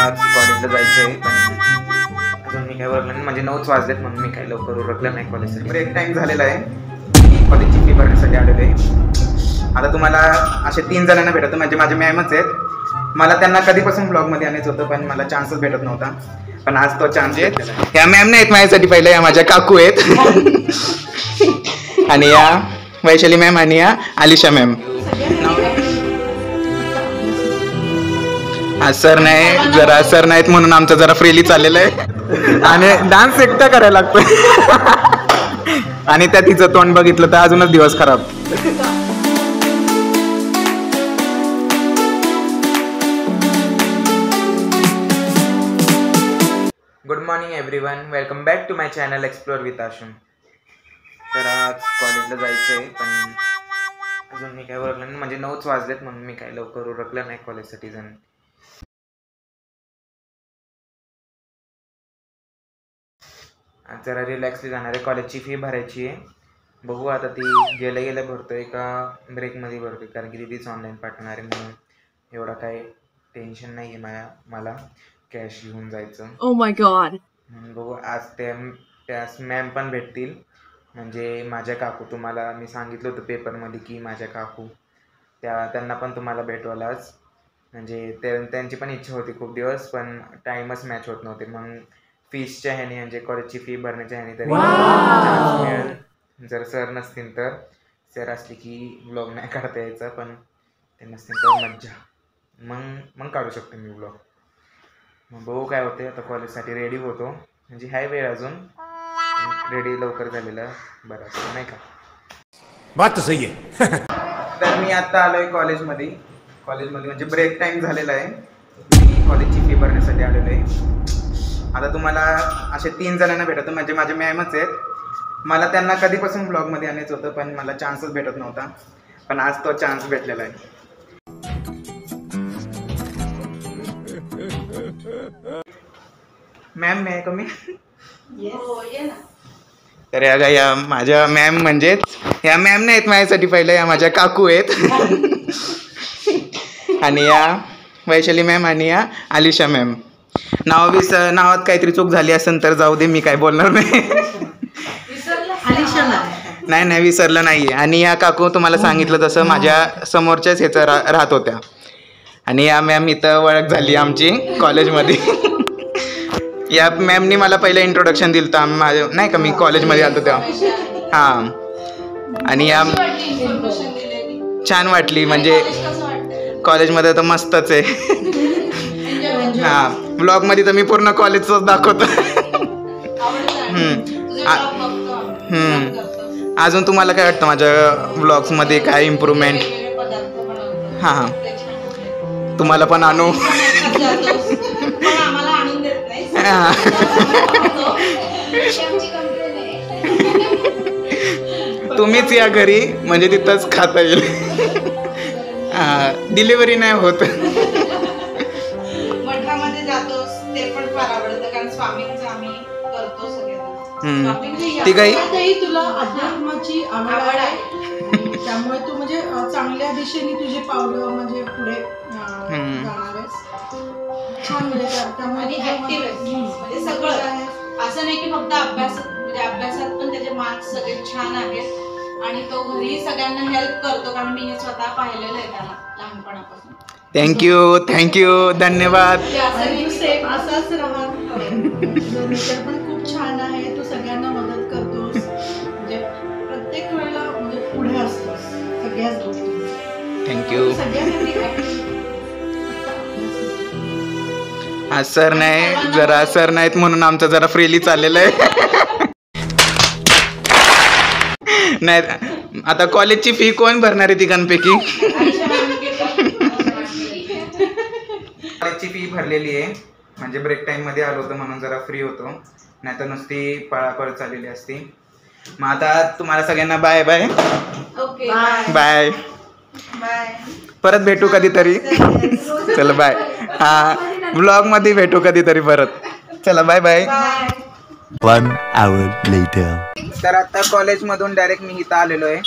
आज कॉलेजला जायचं आहे पण अजून मी काय ओळखलं नाही, म्हणजे 9च वाजलेत म्हणून मी काय लवकर ओळखलं नाही कॉलेजसाठी. ब्रेक टाईम झालेला आहे, कॉलेजची फी भरण्यासाठी आलेलो आहे. आता तुम्हाला असे 3 जणांना भेटत, म्हणजे माझे मॅमच आहेत. मला त्यांना कधीपासून ब्लॉगमध्ये आणायचं होतं पण मला चान्सच भेटत नव्हता, पण आज तो चान्स आहे. ह्या मॅम नाहीत माझ्यासाठी, पहिलं या माझ्या काकू आहेत आणि या वैशाली मॅम आणि या आलिशा मॅम. आज सर नाही, जरा सर नाहीत म्हणून आमचं जरा फ्रीली चाललेलं आहे आणि डान्स एकटा करायला लागतोय आणि त्या तिचं तोंड बघितलं तर अजूनच दिवस खराब. Good morning everyone, welcome back to my channel explore with Ashum. तर आज कॉलेजला जायचं आहे पण अजून मी काय ओळखलं नाही, म्हणजे 9च वाजलेत म्हणून मी काय लवकर ओळखलं नाही कॉलेजसाठी जाणं. आज जरा रिलॅक्सली जाणार आहे, कॉलेजची फी भरायची आहे. बघू आता ती गेल्या गेल्या भरतोय का ब्रेकमध्ये भरतोय, कारण की तीच ऑनलाईन पाठवणार आहे म्हणून एवढा काही टेन्शन नाही आहे मला कॅश घेऊन जायचं. Oh my God. बघू आज त्या मॅम पण भेटतील, म्हणजे माझ्या काकू. तुम्हाला मी सांगितलं होतं पेपरमध्ये की माझ्या काकू त्यांना पण तुम्हाला भेटवायला आज, म्हणजे त्यांची पण इच्छा होती खूप दिवस, पण टाईमच मॅच होत नव्हते. मग फीसच्या ह्याने म्हणजे कॉलेजची फी भरण्याच्या ह्याने तरी चान्स मिळेल. जर सर नसतील तर, सर असले की ब्लॉग नाही काढता यायचा, पण ते नसतील तर मज्जा मग काढू शकतो मी ब्लॉग. मग बघू काय होते. आता कॉलेजसाठी रेडी होतो, म्हणजे हाय वेळ अजून, रेडी लवकर झालेलं बरं असं नाही का. बात तो सही आहे. तर मी आता आलोय कॉलेजमध्ये म्हणजे ब्रेक टाईम झालेला आहे. मी कॉलेजची फी भरण्यासाठी आलेलो आहे. आता तुम्हाला असे 3 जणांना भेटत, म्हणजे माझे मॅमच आहेत. मला त्यांना कधीपासून ब्लॉगमध्ये आणायचं होतं पण मला चान्सच भेटत नव्हता, पण आज तो चान्स भेटलेला आहे. मॅम मी कमी तर या माझ्या मॅम म्हणजेच या मॅम नाहीत माझ्यासाठी, पहिलं या माझ्या काकू आहेत आणि या वैशाली मॅम आणि या आलिशा मॅम. नावात काहीतरी चूक झाली असेल तर जाऊ दे, मी काय बोलणार नाही. नाही विसरलं नाही आहे. आणि या काकू तुम्हाला सांगितलं तसं माझ्या समोरच्याच ह्याचं राहत होत्या आणि या मॅम इथं ओळख झाली आमची कॉलेजमध्ये. या मॅमनी मला पहिलं इंट्रोडक्शन दिलं होतं माझं, नाही का, मी कॉलेजमध्ये आलो तेव्हा. हां, आणि या छान वाटली, म्हणजे कॉलेजमध्ये तर मस्तच आहे. हां, ब्लॉगमध्ये तर मी पूर्ण कॉलेजचंच दाखवतो. अजून तुम्हाला काय वाटतं माझ्या ब्लॉग्समध्ये काय इम्प्रूव्हमेंट? हां, तुम्हाला पण आणू. तुम्हीच या घरी, म्हणजे तिथंच खाता येईल. डिलिव्हरी नाही होत. मठामध्ये जातो ते पण फार आवडतं, कारण स्वामींचं आम्ही करतो सगळ्यांना. ती काही तुला अध्यात्माची आवड आहे, त्यामुळे तू म्हणजे चांगल्या दिशेने तुझे पावलं म्हणजे पुढे जाणार आहेस. छान, म्हणजे ऍक्टिव्ह आहे, म्हणजे सगळं असं नाही की फक्त अभ्यास, म्हणजे अभ्यासात पण त्याचे मार्क्स सगळे छान आहेत आणि तो घरी सगळ्यांना हेल्प करतो, कारण मी हे स्वतः पाहिलेलं आहे त्याला लहानपणापासून. थँक्यू धन्यवाद. असाच राहा. पण खूप छान आहे, तू सगळ्यांना मदत करतोस, म्हणजे प्रत्येक वेळेला म्हणजे पुढे असतोस सगळ्याच गोष्टी. थँक्यू. सगळ्यांसाठी आज सर नाही, जरा सर नाहीत म्हणून आमचं जरा फ्रीली चाललेलं आहे. नाही, आता कॉलेजची फी कोण भरणार आहे तिघांपैकी? कॉलेजची फी भरलेली आहे, म्हणजे ब्रेक टाइम मध्ये आलो होतो म्हणून जरा फ्री होतो, नाही तर नुसती पळापळ चाललेली असती. मग आता तुम्हाला सगळ्यांना बाय बाय. बाय, परत भेटू कधीतरी. चला बाय. हा, ब्लॉग मध्ये भेटू कधीतरी परत. चला बाय बाय. 1 hour later. तर आता कॉलेजमधून डायरेक्ट मी इथं आलेलो आहे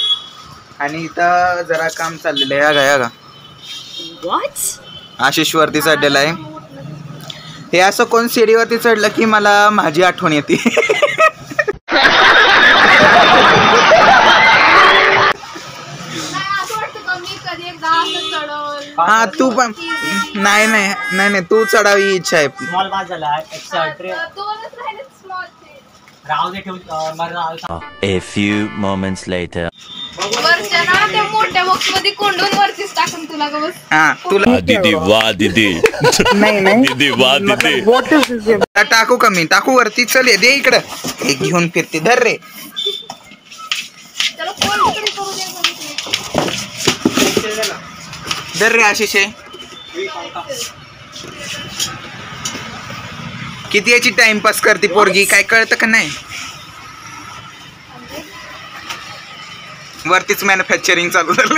आणि इथं जरा काम चाललेलं आहे. या गा व्हॉट? आशिष वरती चढलेला आहे हे असं कोण सीडीवरती चढलं की मला माझी आठवण येते. हा तू पण नाही नाही नाही नाही तू चढावी इच्छा आहे. A few moments later. मोठ्या बॉक्स मध्ये कोंडून वरतीच टाकून तुला ग बस. हा तुला दीदी वाह दीदी. नाही नाही दीदी वाह दीदी. टाकू का मी टाकू वरती. चल ये दे इकडं. हे घेऊन फिरते. धर रे. त्याला कोण इकडे करू दे. धर रे आशिष. किती याची टाइमपास करते पोरगी काय कळतं का नाही. वरतीच मॅन्युफॅक्चरिंग चालू झालं.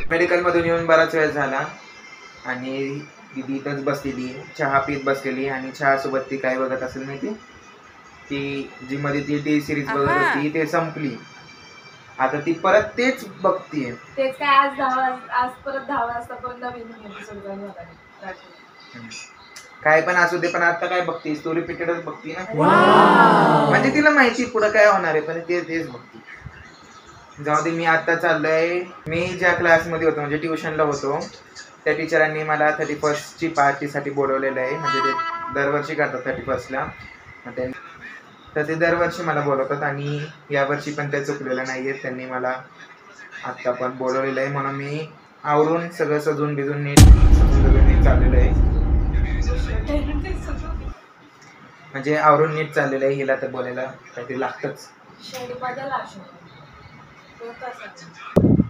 मेडिकल मधून येऊन बराच वेळ झाला आणि दिदी इथंच बसलेली चहा पीत बसलेली आणि चहा सोबत ती काय बघत असेल माहिती. ती जी मध्ये ती टी सिरीज बघत होती ते संपली. आता ती परत तेच बघतीये. तेच काय आज परत 10 वाजता पण नवीन एपिसोड झाला. काय पण असू दे पण आता काय बघतीस तू रिपीटेडच बघती ना. म्हणजे तिला माहिती पुढे काय होणार आहे पण तेच बघती. जाऊ दे. मी आता चाललोय. मी ज्या क्लासमध्ये होतो म्हणजे ट्युशनला होतो त्या टीचरांनी मला 31st पार्टीसाठी बोलवलेलं आहे. म्हणजे ते दरवर्षी करतात 31st तर ते दरवर्षी मला बोलवतात आणि यावर्षी पण ते चुकलेलं नाही आहे. त्यांनी मला आत्ता पण बोलवलेलं आहे म्हणून मी आवरून सगळं सजून भिजून नीट चाललेलं आहे. म्हणजे आवरून नीट चाललेलं आहे. हिला तर बोलायला काहीतरी लागतंच.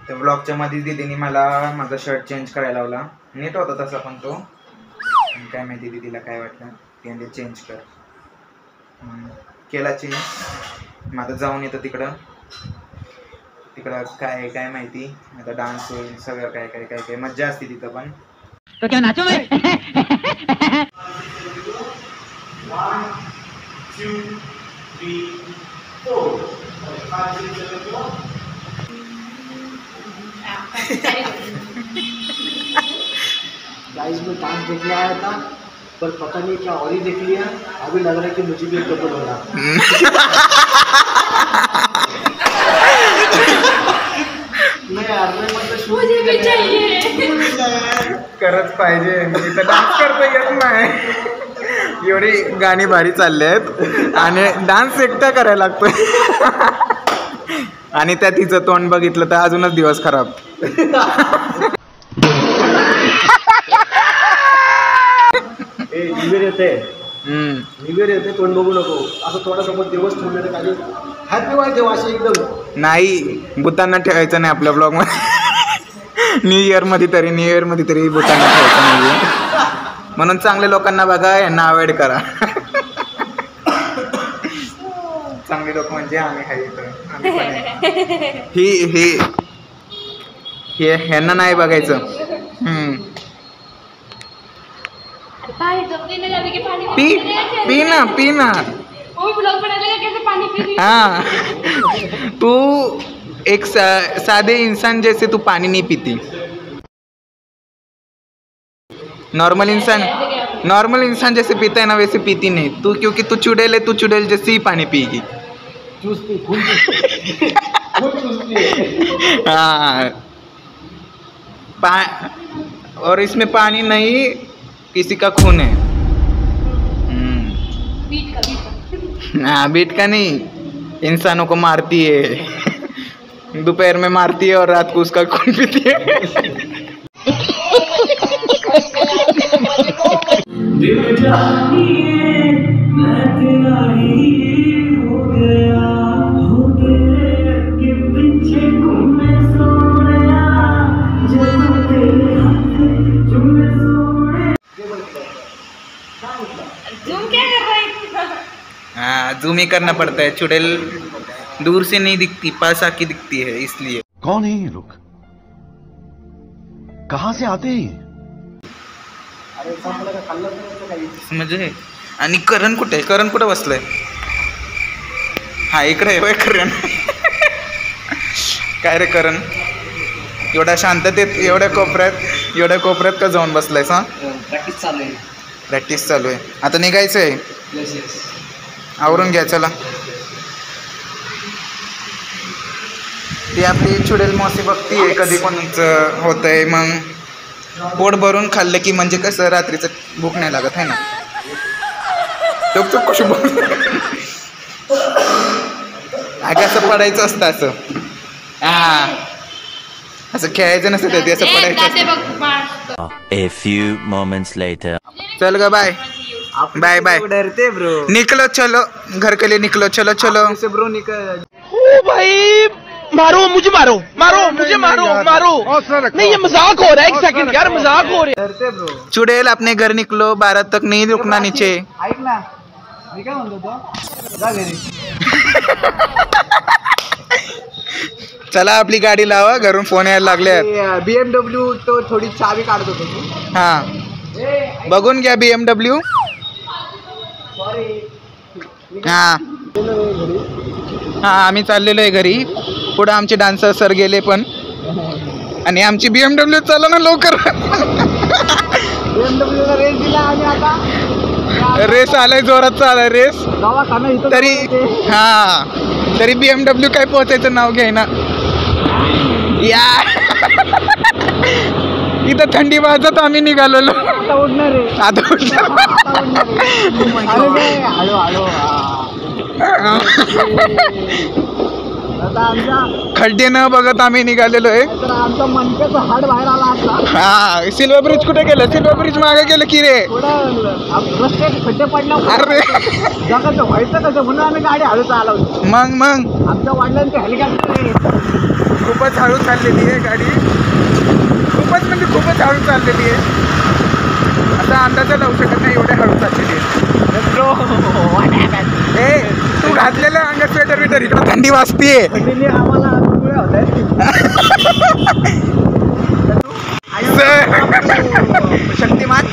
त्या ब्लॉगच्या मध्ये दीदीने मला माझा शर्ट चेंज करायला लावला. नीट होता तसा पण तो. काय माहिती दीदीला काय वाटलं ते चेंज कर केला चेंज. मग आता जाऊन येतं तिकडं काय काय माहिती. आता डान्स होईल सगळं काय काय काय काय मज्जा असते तिथं पण. तो क्या नाचो मैं. 1 2 3 4 गाइस में डांस देखने आया था पर पता नहीं क्या और ही देख लिया. अभी लग रहा है कि मुझे भी एक कपल हो रहा. नहीं यार मैं मतलब मुझे भी चाहिए. करच पाहिजे. मी तर डान्स करता येत नाही. एवढी गाणी भारी चालले आहेत आणि डान्स एकटा करायला लागतोय. आणि त्या तिचं तोंड बघितलं तर अजूनच दिवस खराब. निवेर येते तोंड बघू नको. असं थोडासोबत दिवस ठेवले तर काही हॅपी व्हायचे वाशी एकदम. नाही भूतांना ठेवायचं नाही आपल्या ब्लॉग मध्ये. न्यू इयर मध्ये तरी भूतांना ठेवायचं नाही. म्हणून चांगल्या लोकांना बघा यांना अवॉइड करा. चांगले लोक म्हणजे आम्ही हे ह्यांना नाही बघायचं. पी ना. हाँ तू एक सादे इंसान जैसे तू पानी नहीं पीती. नॉर्मल इंसान जैसे पीता है ना वैसे पीती नहीं तू. क्योंकि तू चुड़ैल है. तू चुड़ैल जैसे ही पानी पिएगी. हाँ और इसमें पानी नहीं किसी का खून है. हाँ बीट का नहीं. इंसानों को मारती है. दोपहर में मारती है और रात को उसका खून पीती है. हाँ जूम ही करना पड़ता है. चुड़ैल दूर से नहीं दिखती पास आके दिखती है इसलिए. कौन है ये लोग कहाँ से आते हैं. म्हणजे आणि करण कुठे बसलाय. हा इकडे आहे करण. काय रे करण एवढ्या शांततेत एवढ्या कोपऱ्यात का जाऊन बसलायस? हा, प्रॅक्टिस चालू आहे. प्रॅक्टिस चालू आहे. आता निघायचं आहे. Yes yes. आवरून घ्या चला. ती आपली चुडेल मौसी बघतीये कधी कोणाचं होतंय. मग पोट भरून खाल्लं की म्हणजे कसं रात्रीचं भूक नाही लागत आहे ना. तो कशी बोल असं पडायचं असतं असं. हा, असं खेळायचं नसतं ते असं पडायचं असतं. A few moments later. चल ग बाय बाय बाय. डरते ब्रो. निकलो चलो घर के लिए निकलो. चलो चलो. ब्रो निकल. ओ भाई मारो मुझे मारो नहीं ये मजाक हो रहा है. एक सेकंड यार मजाक हो रहा है. डरते ब्रो. चुड़ैल अपने घर निकलो 12 तक नहीं रुकना नीचे. ऐक ना मी काय म्हणतो तो जा घरी. चला आपली गाडी लावा घरून फोन यायला लागले. BMW तो थोडी चावी काढत होतो तू. हा बघून घ्या BMW. हा हा आम्ही चाललेलो आहे घरी. पुढे आमचे डान्सर सर गेले पण. आणि आमची BMW चला ना लवकर. BMW ला रेस दिला आणि आता रेस आलाय जोरात चालाय रेस. दवाखाना इथं तरी हा तरी BMW काय पोहोचायचं नाव घ्यायना. या इथं थंडी वाजत आम्ही निघालेलो. आता उडणार आहे. आता हळू आता आमच्या खड्डे न बघत आम्ही निघालेलो आहे. तर आमचं मनकेचं हाड बाहेर आला आता. हा सिल्वर ब्रिज कुठे गेलं? सिल्वर ब्रिज मागे गेलं की रे. थोडं रस्त्यात खड्डे पडल्यावर अरे जगाचं व्हायचं कसं म्हणून आम्ही गाडी हळू चालवतो. मग आमच्या वडिलांचे हेलिकॉप्टर खूपच हळू चाललेली आहे गाडी. खूपच म्हणजे खूपच हळू चाललेली आहे. आता अंदाजा लावू शकत नाही एवढ्या हळू चाललेली आहे. ए तू घातलेलं अंगात स्वेटर बिटर इकडं थंडी वाजतीये. आम्हाला गोळ्या होत शक्तिमान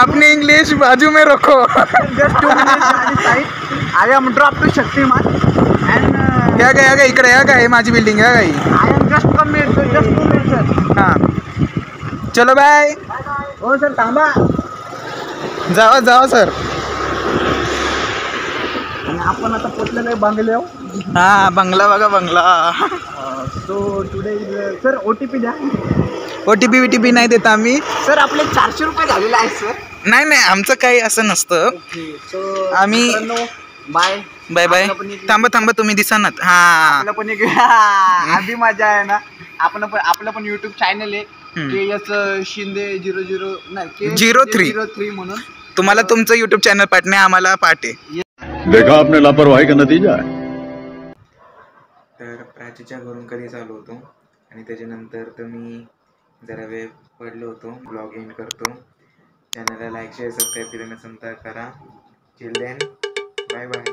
अपनी इंग्लिश बाजू में रखो. I am drop to Shaktimaan and या काय इकडे या काय माझी बिल्डिंग या काही. I am just come sir. हां चलो बाय. हो सर थांबा. जावा सर. आणि आपण आता पोचलेलो आहे बंगल्यावर. हा बंगला बघा बंगला. सो टुडे सर OTP द्या. OTP नाही देत आम्ही. सर आपले 400 रुपये झालेले आहेत सर. नाही आमचं काही असं नसतं. सो आम्ही बाय बाय बाय. थांबा तुम्ही दिसणार. हा आपलं पण एक आधी मजा आहे ना. आपलं पण YouTube चॅनल आहे KS शिंदे 00 नाही 03 म्हणून. तुम्हाला तुमचं YouTube चॅनल पाठणे आम्हाला पाठे. देखा आपने लापरवाही का नतीजा है. तर प्राचीच्या घरून कधी चालू होतो आणि त्याच्यानंतर तर मी जरा वेळ पडलो होतो. ब्लॉग एंड करतो. चॅनलला लाईक शेअर सबस्क्राईब केलं नसेल तर करा. Chill then bye bye.